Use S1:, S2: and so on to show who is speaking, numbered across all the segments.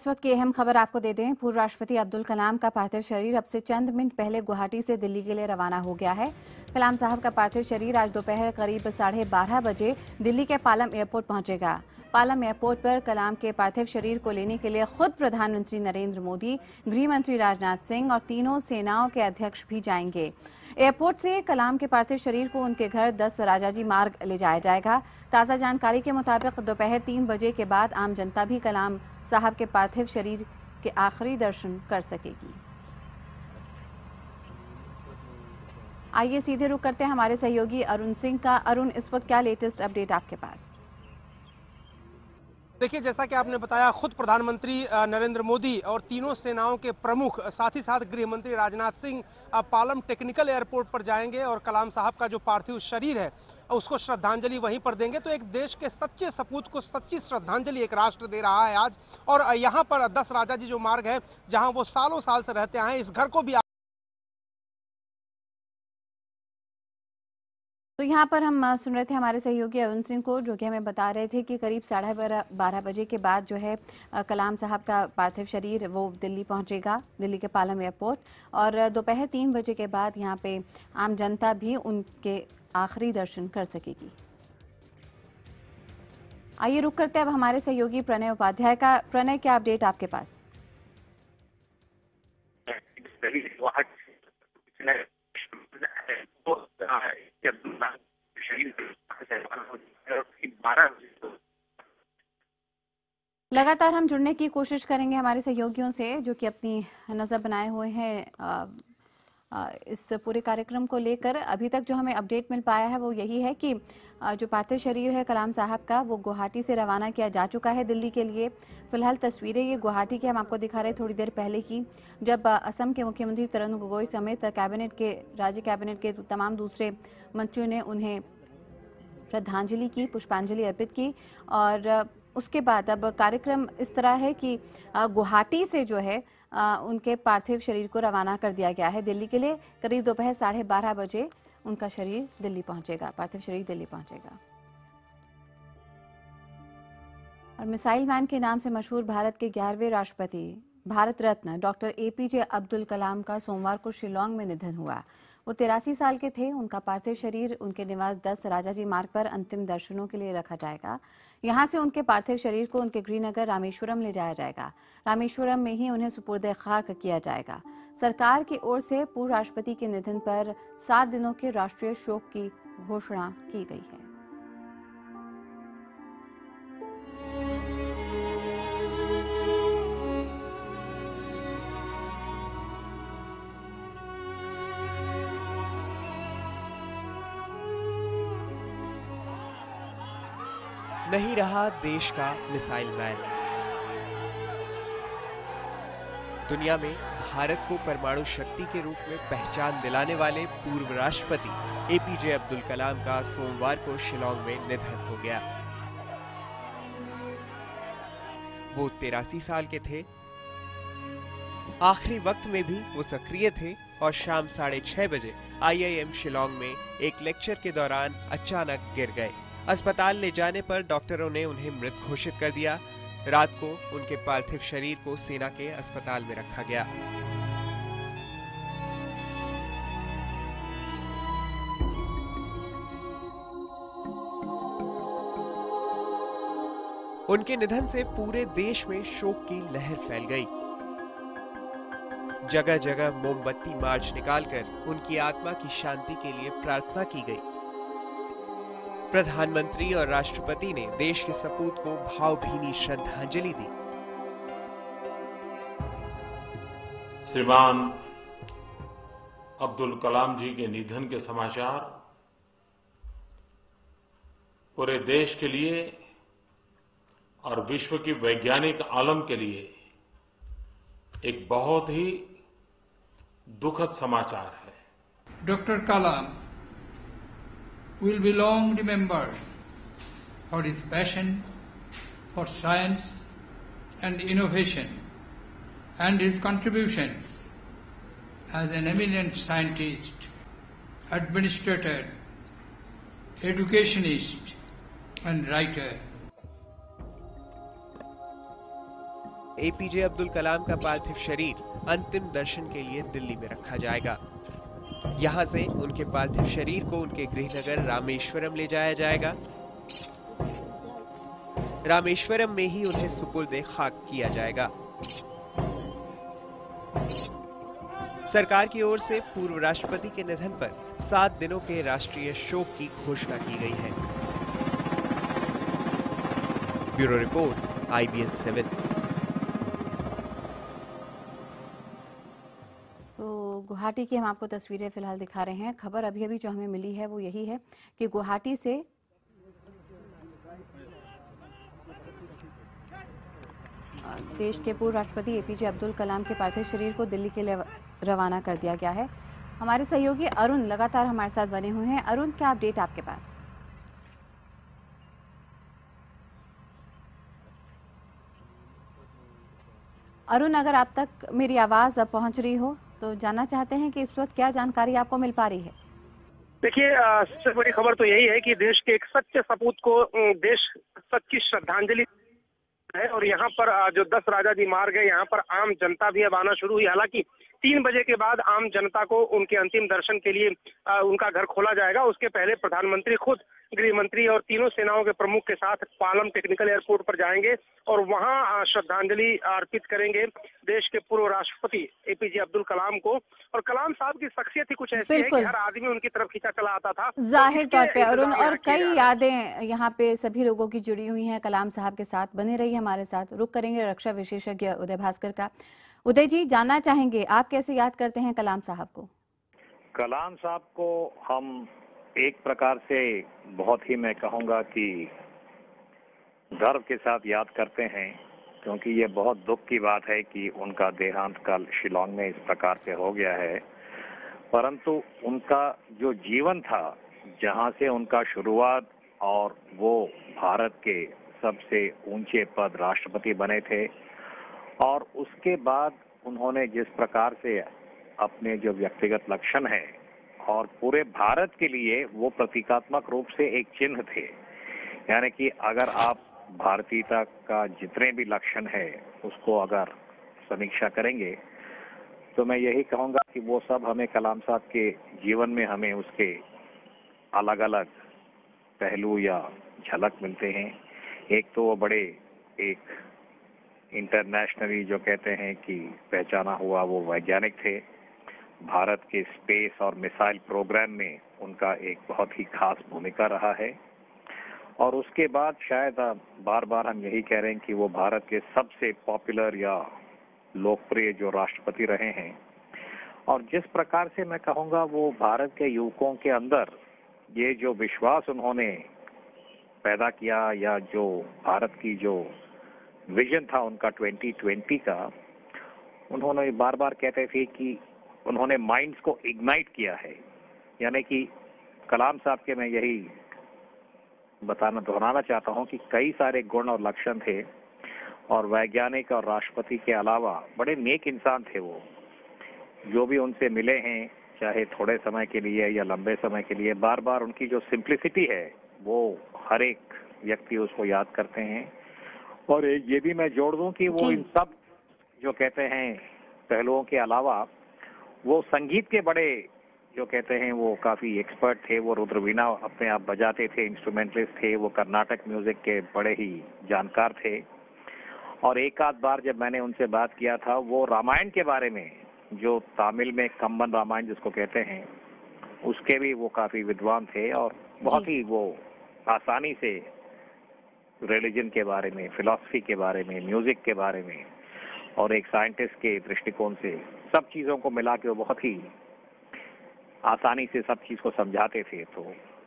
S1: इस वक्त की अहम खबर आपको दे दें। पूर्व राष्ट्रपति अब्दुल कलाम का पार्थिव शरीर अब से चंद मिनट पहले गुवाहाटी से दिल्ली के लिए रवाना हो गया है। कलाम साहब का पार्थिव शरीर आज दोपहर करीब 12:30 बजे दिल्ली के पालम एयरपोर्ट पहुंचेगा। पालम एयरपोर्ट पर कलाम के पार्थिव शरीर को लेने के लिए खुद प्रधानमंत्री नरेंद्र मोदी, गृह मंत्री राजनाथ सिंह और तीनों सेनाओं के अध्यक्ष भी जाएंगे। एयरपोर्ट से कलाम के पार्थिव शरीर को उनके घर 10 राजाजी मार्ग ले जाया जाएगा। ताज़ा जानकारी के मुताबिक दोपहर 3 बजे के बाद आम जनता भी कलाम साहब के पार्थिव शरीर के आखिरी दर्शन कर सकेगी। आइए सीधे रुख करते हैं हमारे सहयोगी अरुण सिंह का। अरुण, इस वक्त क्या लेटेस्ट अपडेट आपके पास?
S2: देखिए, जैसा कि आपने बताया, खुद प्रधानमंत्री नरेंद्र मोदी और तीनों सेनाओं के प्रमुख, साथ ही साथ गृह मंत्री राजनाथ सिंह पालम टेक्निकल एयरपोर्ट पर जाएंगे और कलाम साहब का जो पार्थिव शरीर है उसको श्रद्धांजलि वहीं पर देंगे। तो एक देश के सच्चे सपूत को सच्ची श्रद्धांजलि एक राष्ट्र दे रहा है आज। और यहाँ पर 10 राजाजी जो मार्ग है, जहां वो सालों साल से रहते आए, इस घर को भी
S1: तो यहाँ पर हम सुन रहे थे हमारे सहयोगी अरुण सिंह को, जो कि हमें बता रहे थे कि करीब 12:30 बजे के बाद जो है कलाम साहब का पार्थिव शरीर वो दिल्ली पहुँचेगा, दिल्ली के पालम एयरपोर्ट। और दोपहर 3 बजे के बाद यहाँ पे आम जनता भी उनके आखिरी दर्शन कर सकेगी। आइए रुक करते हैं अब हमारे सहयोगी प्रणय उपाध्याय का। प्रणय, क्या अपडेट आपके पास? लगातार हम जुड़ने की कोशिश करेंगे हमारे सहयोगियों से, जो कि अपनी नज़र बनाए हुए हैं इस पूरे कार्यक्रम को लेकर। अभी तक जो हमें अपडेट मिल पाया है वो यही है कि जो पार्थिव शरीर है कलाम साहब का, वो गुवाहाटी से रवाना किया जा चुका है दिल्ली के लिए। फिलहाल तस्वीरें ये गुवाहाटी की हम आपको दिखा रहे थोड़ी देर पहले की, जब असम के मुख्यमंत्री तरुण गोगोई समेत राज्य कैबिनेट के तमाम दूसरे मंत्रियों ने उन्हें श्रद्धांजलि की, पुष्पांजलि अर्पित की। और उसके बाद अब कार्यक्रम इस तरह है कि गुवाहाटी से जो है उनके पार्थिव शरीर को रवाना कर दिया गया है दिल्ली के लिए। करीब दोपहर 12:30 बजे उनका शरीर दिल्ली पहुंचेगा, पार्थिव शरीर दिल्ली पहुंचेगा। और मिसाइल मैन के नाम से मशहूर भारत के 11वें राष्ट्रपति, भारत रत्न डॉक्टर APJ अब्दुल कलाम का सोमवार को शिलांग में निधन हुआ। वो 83 साल के थे। उनका पार्थिव शरीर उनके निवास 10 राजाजी मार्ग पर अंतिम दर्शनों के लिए रखा जाएगा। यहां से उनके पार्थिव शरीर को उनके गृहनगर रामेश्वरम ले जाया जाएगा। रामेश्वरम में ही उन्हें सुपुर्द खाक किया जाएगा। सरकार की ओर से पूर्व राष्ट्रपति के निधन पर 7 दिनों के राष्ट्रीय शोक की घोषणा की गई है।
S3: नहीं रहा देश का मिसाइल मैन। दुनिया में भारत को परमाणु शक्ति के रूप में पहचान दिलाने वाले पूर्व राष्ट्रपति APJ अब्दुल कलाम का सोमवार को शिलांग में निधन हो गया। वो 83 साल के थे। आखिरी वक्त में भी वो सक्रिय थे और शाम 6:30 बजे IIM शिलांग में एक लेक्चर के दौरान अचानक गिर गए। अस्पताल ले जाने पर डॉक्टरों ने उन्हें मृत घोषित कर दिया। रात को उनके पार्थिव शरीर को सेना के अस्पताल में रखा गया। उनके निधन से पूरे देश में शोक की लहर फैल गई। जगह जगह मोमबत्ती मार्च निकालकर उनकी आत्मा की शांति के लिए प्रार्थना की गई। प्रधानमंत्री और राष्ट्रपति ने देश के सपूत को भावभीनी श्रद्धांजलि दी।
S4: श्रीमान अब्दुल कलाम जी के निधन के समाचार पूरे देश के लिए और विश्व की वैज्ञानिक आलम के लिए एक बहुत ही दुखद समाचार है।
S5: Dr. Kalam will be long remembered for his passion for science and innovation and his contributions as an eminent scientist, administrator, educationist and writer.
S3: APJ Abdul Kalam का पार्थिव शरीर अंतिम दर्शन के लिए दिल्ली में रखा जाएगा। यहां से उनके पार्थिव शरीर को उनके गृहनगर रामेश्वरम ले जाया जाएगा। रामेश्वरम में ही उन्हें सुपुर्द खाक किया जाएगा। सरकार की ओर से पूर्व राष्ट्रपति के निधन पर 7 दिनों के राष्ट्रीय शोक की घोषणा की गई है। Bureau report, IBN 7।
S1: तो गुवाहाटी की हम आपको तस्वीरें फिलहाल दिखा रहे हैं। खबर अभी अभी जो हमें मिली है वो यही है कि गुवाहाटी से देश के पूर्व राष्ट्रपति एपीजे अब्दुल कलाम के पार्थिव शरीर को दिल्ली के लिए रवाना कर दिया गया है। हमारे सहयोगी अरुण लगातार हमारे साथ बने हुए हैं। अरुण, क्या अपडेट आपके पास? अरुण, अगर आप तक मेरी आवाज अब पहुंच रही हो तो जानना चाहते हैं कि इस वक्त क्या जानकारी आपको मिल पा रही है?
S2: देखिए, सबसे बड़ी खबर तो यही है कि देश के एक सच्चे सपूत को देश सच्ची श्रद्धांजलि है। और यहाँ पर जो 10 राजा जी मार गए, यहाँ पर आम जनता भी अब आना शुरू हुई। हालांकि 3 बजे के बाद आम जनता को उनके अंतिम दर्शन के लिए उनका घर खोला जाएगा। उसके पहले प्रधानमंत्री खुद गृह मंत्री और तीनों सेनाओं के प्रमुख के साथ पालम टेक्निकल एयरपोर्ट पर जाएंगे और वहां श्रद्धांजलि अर्पित करेंगे देश के पूर्व राष्ट्रपति एपीजे अब्दुल कलाम को। और कलाम साहब की शख्सियत ही कुछ ऐसी है कि हर आदमी उनकी तरफ खींचा चला आता था।
S1: जाहिर तौर पे अरुण, और कई यादें यहाँ पे सभी लोगों की जुड़ी हुई हैं कलाम साहब के साथ। बने रही हमारे साथ। रुक करेंगे रक्षा विशेषज्ञ उदय भास्कर का। उदय जी, जानना चाहेंगे आप कैसे याद करते हैं कलाम साहब को?
S6: कलाम साहब को हम एक प्रकार से बहुत ही, मैं कहूँगा कि गर्व के साथ याद करते हैं, क्योंकि ये बहुत दुख की बात है कि उनका देहांत कल शिलांग में इस प्रकार से हो गया है। परंतु उनका जो जीवन था, जहाँ से उनका शुरुआत और वो भारत के सबसे ऊंचे पद राष्ट्रपति बने थे, और उसके बाद उन्होंने जिस प्रकार से अपने जो व्यक्तिगत लक्षण हैं और पूरे भारत के लिए वो प्रतीकात्मक रूप से एक चिन्ह थे। यानी कि अगर आप भारतीयता का जितने भी लक्षण है उसको अगर समीक्षा करेंगे तो मैं यही कहूँगा कि वो सब हमें कलाम साहब के जीवन में हमें उसके अलग अलग पहलू या झलक मिलते हैं। एक तो वो बड़े एक इंटरनेशनली जो कहते हैं कि पहचाना हुआ वो वैज्ञानिक थे। भारत के स्पेस और मिसाइल प्रोग्राम में उनका एक बहुत ही खास भूमिका रहा है। और उसके बाद शायद बार बार हम यही कह रहे हैं कि वो भारत के सबसे पॉपुलर या लोकप्रिय जो राष्ट्रपति रहे हैं। और जिस प्रकार से मैं कहूँगा वो भारत के युवकों के अंदर ये जो विश्वास उन्होंने पैदा किया, या जो भारत की जो विजन था उनका 2020 का, उन्होंने बार बार कहते थे कि उन्होंने माइंड्स को इग्नाइट किया है। यानी कि कलाम साहब के मैं यही दोहराना चाहता हूं कि कई सारे गुण और लक्षण थे, और वैज्ञानिक और राष्ट्रपति के अलावा बड़े नेक इंसान थे वो। जो भी उनसे मिले हैं, चाहे थोड़े समय के लिए या लंबे समय के लिए, बार बार उनकी जो सिंप्लिसिटी है वो हर एक व्यक्ति उसको याद करते हैं। और ये भी मैं जोड़ दूं कि वो इन सब जो कहते हैं पहलुओं के अलावा वो संगीत के बड़े जो कहते हैं वो काफी एक्सपर्ट थे। वो रुद्रवीणा अपने आप बजाते थे, इंस्ट्रूमेंटलिस्ट थे। वो कर्नाटक म्यूजिक के बड़े ही जानकार थे। और एक आध बार जब मैंने उनसे बात किया था, वो रामायण के बारे में, जो तमिल में कम्बन रामायण जिसको कहते हैं, उसके भी वो काफी विद्वान थे। और बहुत ही वो आसानी से रिलीजन के बारे में, फिलॉसफी के बारे में, म्यूजिक के बारे में और एक साइंटिस्ट के दृष्टिकोण से सब चीजों को मिला के वो बहुत ही आसानी से सब चीज को समझाते थे। तो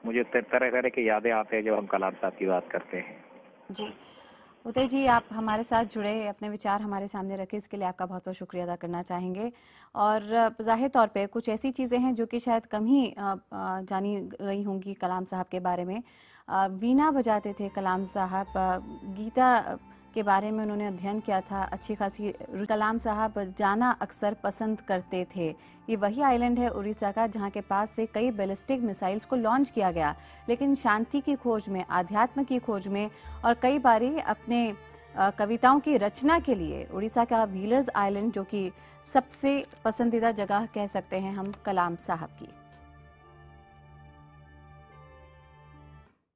S6: मुझे तरह तरह की यादें आते हैं जब हम कलाम साहब की बात करते हैं।
S1: जी उदय जी, आप हमारे साथ जुड़े, अपने विचार हमारे सामने रखे, इसके लिए आपका बहुत बहुत शुक्रिया अदा करना चाहेंगे। और जाहिर तौर पे कुछ ऐसी चीज़ें हैं जो कि शायद कम ही जानी गई होंगी कलाम साहब के बारे में। वीणा बजाते थे कलाम साहब, गीता के बारे में उन्होंने अध्ययन किया था, अच्छी खासी। कलाम साहब जाना अक्सर पसंद करते थे। ये वही आइलैंड है उड़ीसा का जहाँ के पास से कई बैलिस्टिक मिसाइल्स को लॉन्च किया गया, लेकिन शांति की खोज में, आध्यात्म की खोज में और कई बारी अपने कविताओं की रचना के लिए उड़ीसा का व्हीलर्स आइलैंड, जो कि सबसे पसंदीदा जगह कह सकते हैं हम कलाम साहब की।